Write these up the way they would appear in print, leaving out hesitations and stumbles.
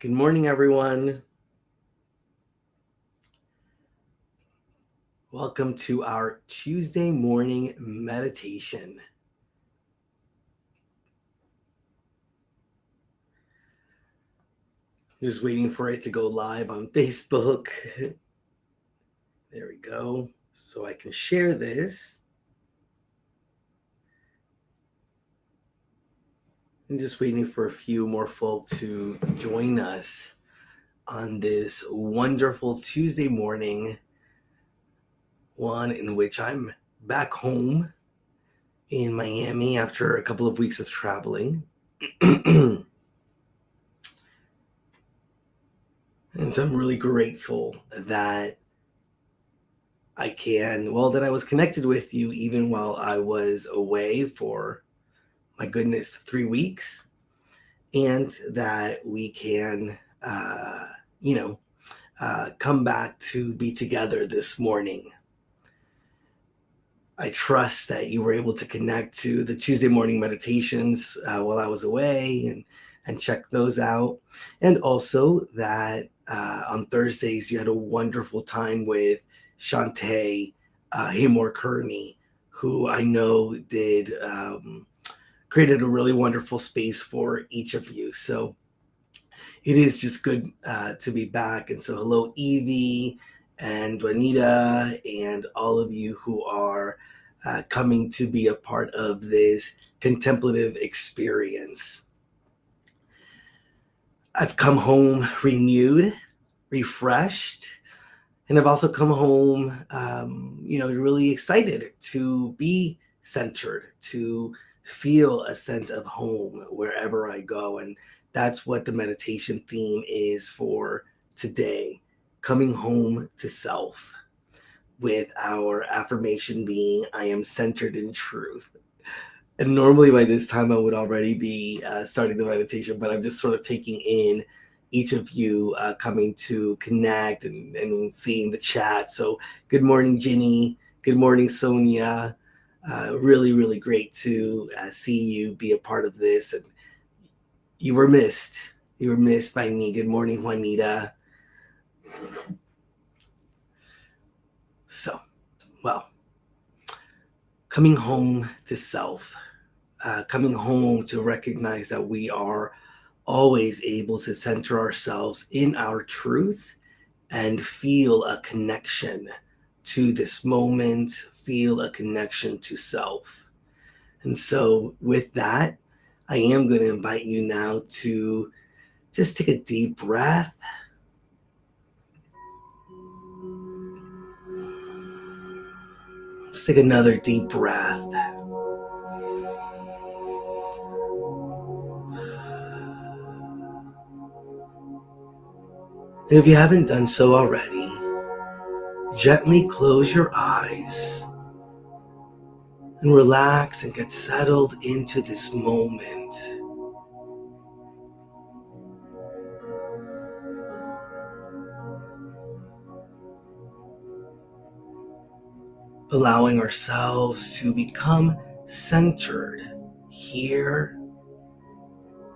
Good morning, everyone. Welcome to our Tuesday morning meditation. Just waiting for it to go live on Facebook. There we go. So I can share this. I'm just waiting for a few more folk to join us on this wonderful Tuesday morning, one in which I'm back home in Miami after a couple of weeks of traveling. And so I'm really grateful that I was connected with you even while I was away for, my goodness, 3 weeks, and that we can, come back to be together this morning. I trust that you were able to connect to the Tuesday morning meditations while I was away and check those out. And also that on Thursdays you had a wonderful time with Shantae Haymore Kearney, who I know did created a really wonderful space for each of you. So it is just good to be back. And so hello, Evie and Juanita and all of you who are coming to be a part of this contemplative experience. I've come home renewed, refreshed, and I've also come home, really excited to be centered, to feel a sense of home wherever I go. And that's what the meditation theme is for today, coming home to self, with our affirmation being, I am centered in truth. And normally by this time I would already be starting the meditation, but I'm just sort of taking in each of you coming to connect and seeing the chat. So good morning, Ginny. Good morning, Sonia. Really, really great to see you be a part of this. And you were missed. You were missed by me. Good morning, Juanita. So, coming home to self. Coming home to recognize that we are always able to center ourselves in our truth and feel a connection to this moment, feel a connection to self. And so with that, I am going to invite you now to just take a deep breath. Let's take another deep breath. And if you haven't done so already, gently close your eyes and relax and get settled into this moment. Allowing ourselves to become centered here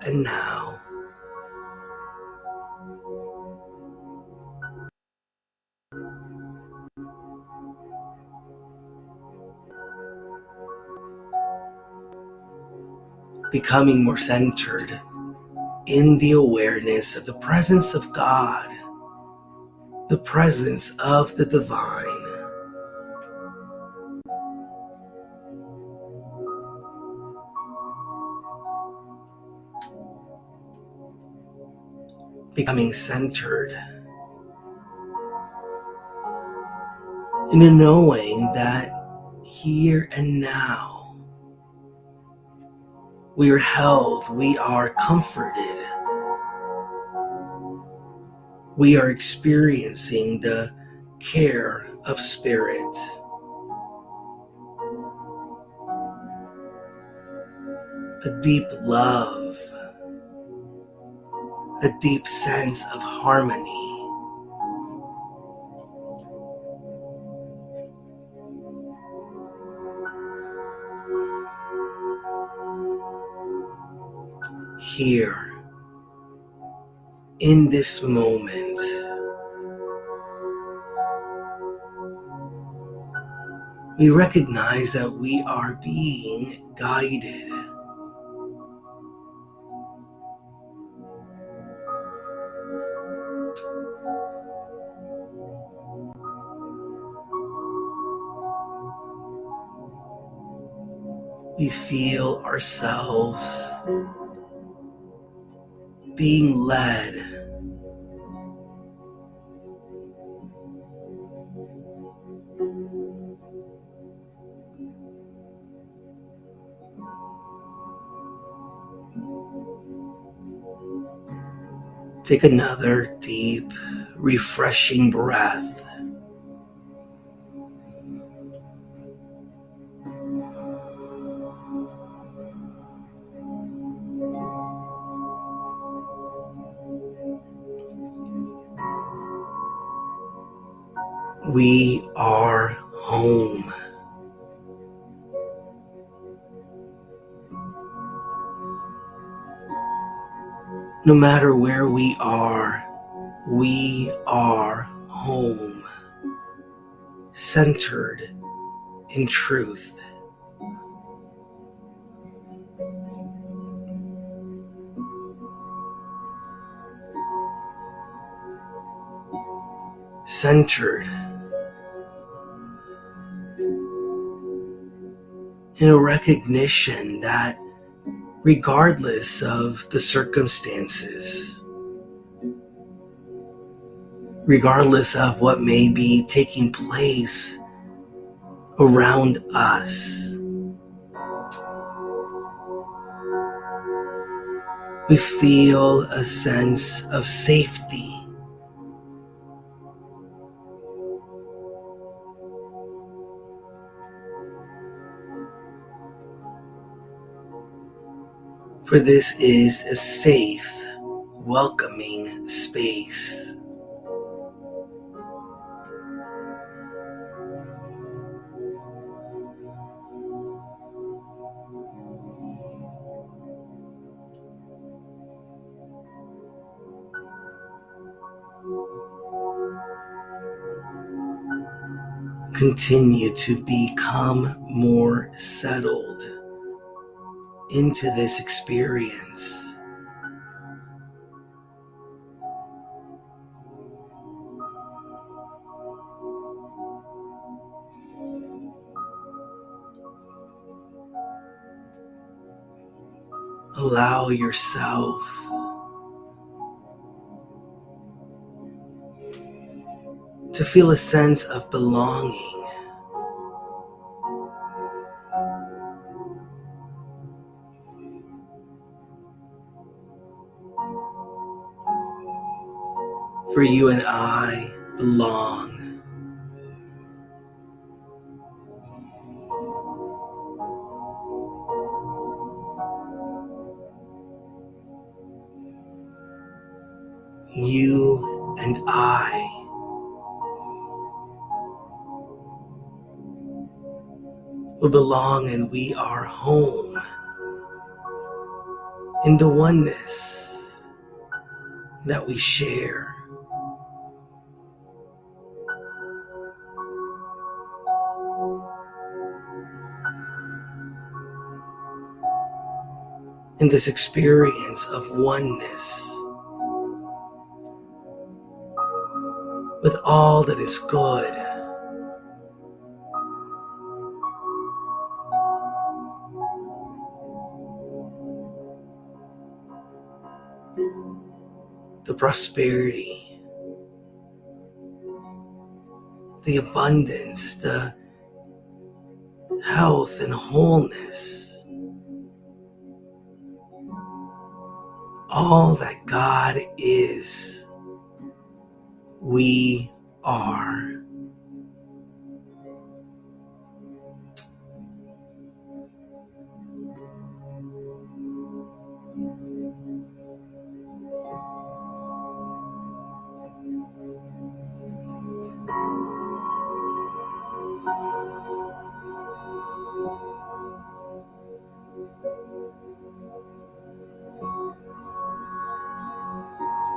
and now. Becoming more centered in the awareness of the presence of God, the presence of the divine. Becoming centered in a knowing that here and now we are held, we are comforted, we are experiencing the care of spirit. A deep love, a deep sense of harmony. Here in this moment, we recognize that we are being guided. We feel ourselves being led. Take another deep, refreshing breath. We are home. No matter where we are home, centered in truth. Centered in a recognition that regardless of the circumstances, regardless of what may be taking place around us, we feel a sense of safety. For this is a safe, welcoming space. Continue to become more settled into this experience. Allow yourself to feel a sense of belonging. For you and I belong. You and I will belong, and we are home in the oneness that we share. In this experience of oneness with all that is good. The prosperity, the abundance, the health and wholeness, all that God is, we are.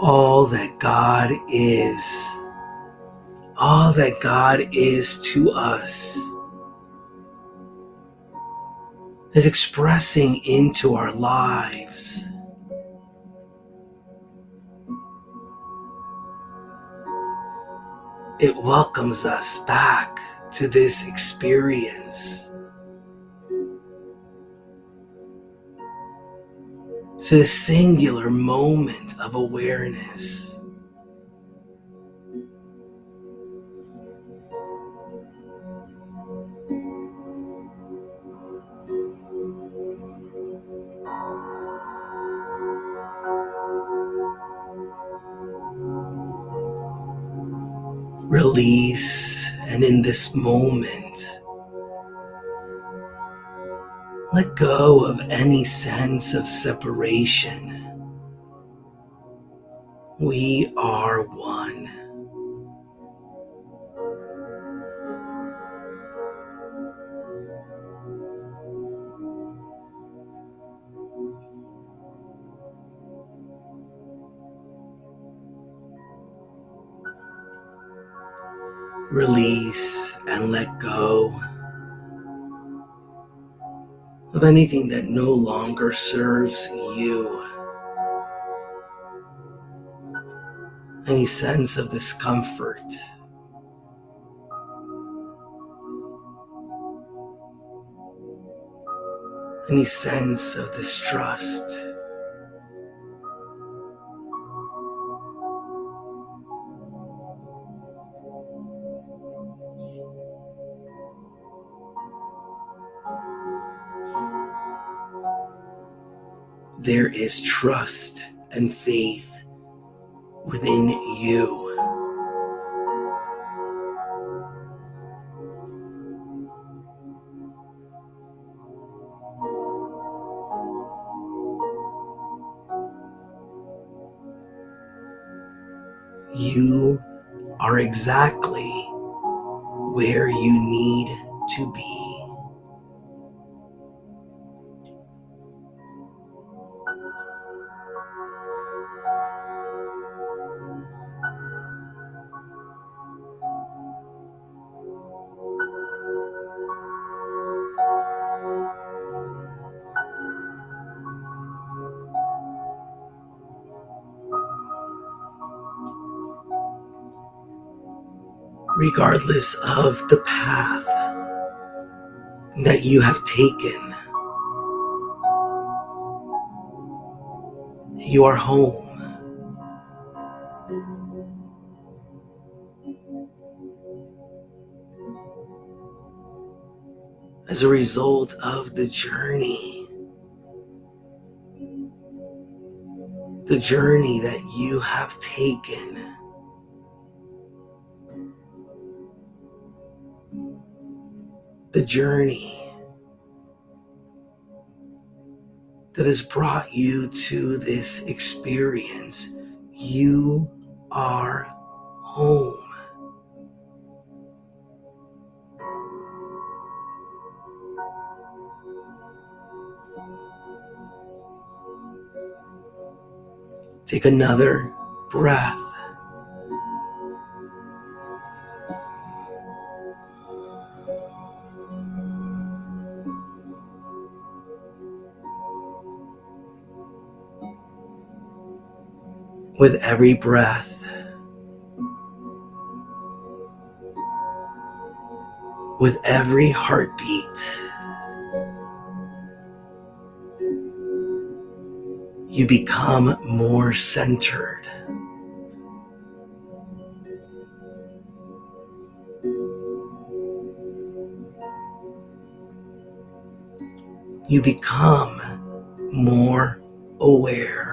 all that God is, all that God is to us, is expressing into our lives. It welcomes us back to this experience, to this singular moment of awareness. Release, and in this moment, let go of any sense of separation. We are one. Release and let go of anything that no longer serves you. Any sense of discomfort, any sense of distrust. There is trust and faith within you. You are exactly where you need to be. Regardless of the path that you have taken, you are home. As a result of the journey that you have taken, the journey that has brought you to this experience, you are home. Take another breath. With every breath, with every heartbeat, you become more centered. You become more aware.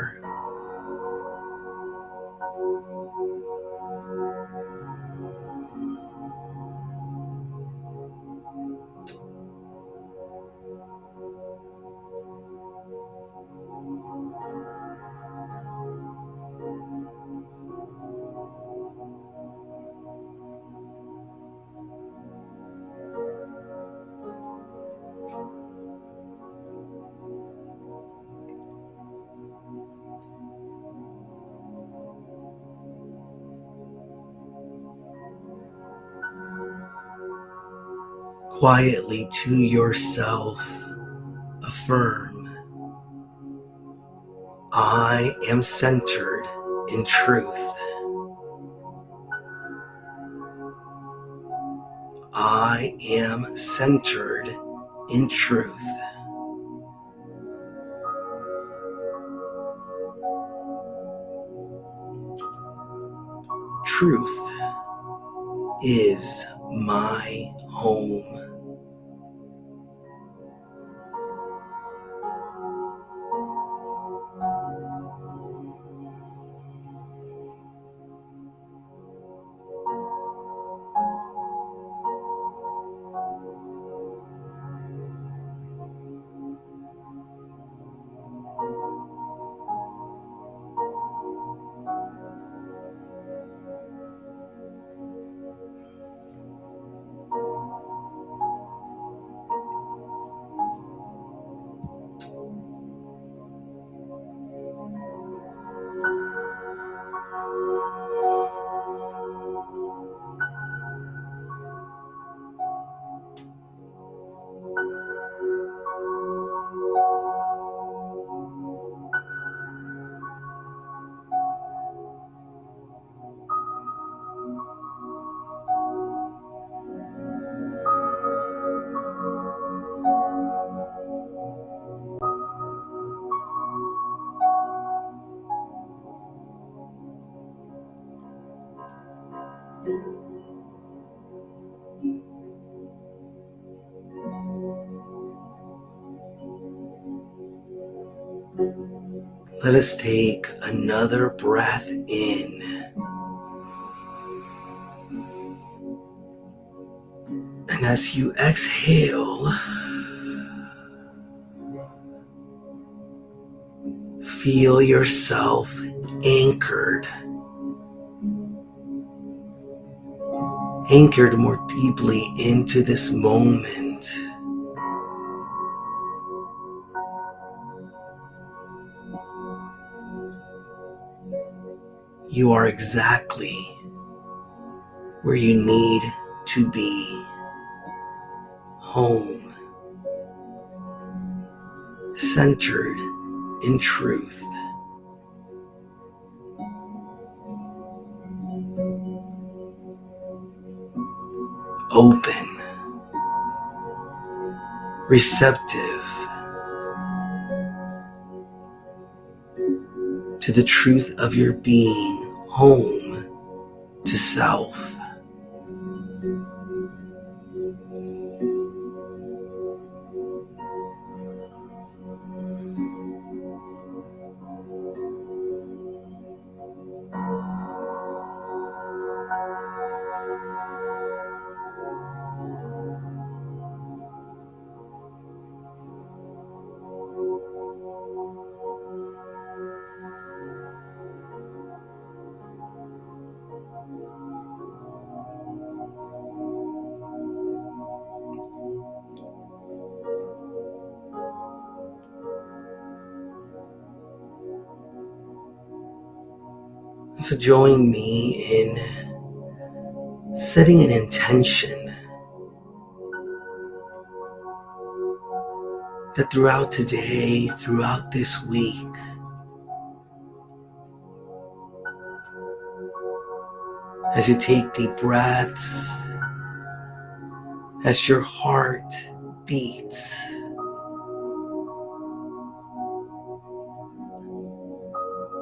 quietly to yourself affirm, I am centered in truth. I am centered in truth. Truth is my home. Let us take another breath in. And as you exhale, feel yourself anchored more deeply into this moment. You are exactly where you need to be. Home, centered in truth. Open, receptive to the truth of your being. Home to self. So join me in setting an intention that throughout today, throughout this week, as you take deep breaths, as your heart beats,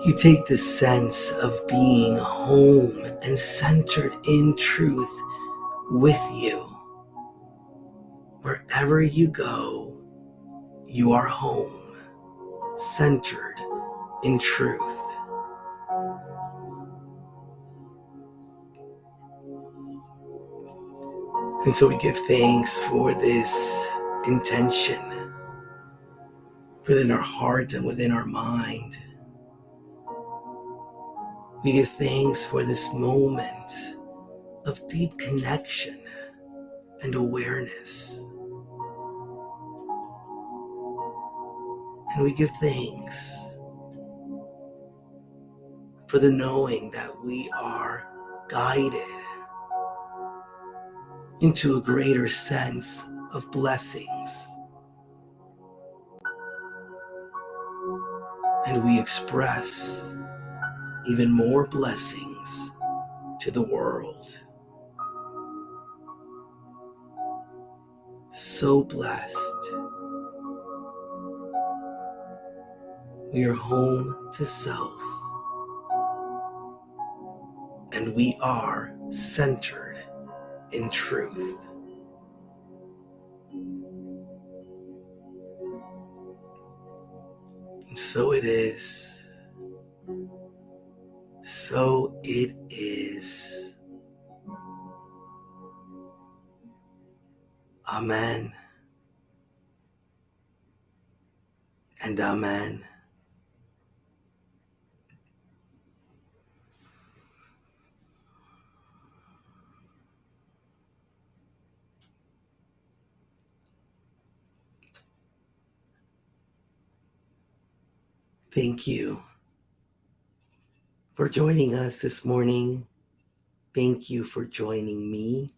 you take the sense of being home and centered in truth with you. Wherever you go, you are home, centered in truth. And so we give thanks for this intention within our heart and within our mind. We give thanks for this moment of deep connection and awareness. And we give thanks for the knowing that we are guided into a greater sense of blessings. And we express even more blessings to the world. So blessed. We are home to self. And we are centered in truth. And so it is. So it is. Amen. And amen. Thank you for joining us this morning. Thank you for joining me.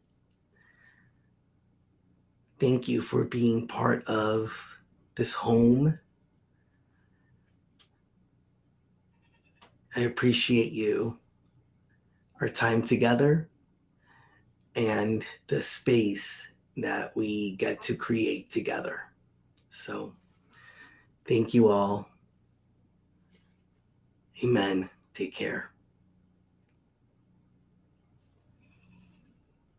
Thank you for being part of this home. I appreciate you, our time together, and the space that we get to create together. So, thank you all. Amen. Take care.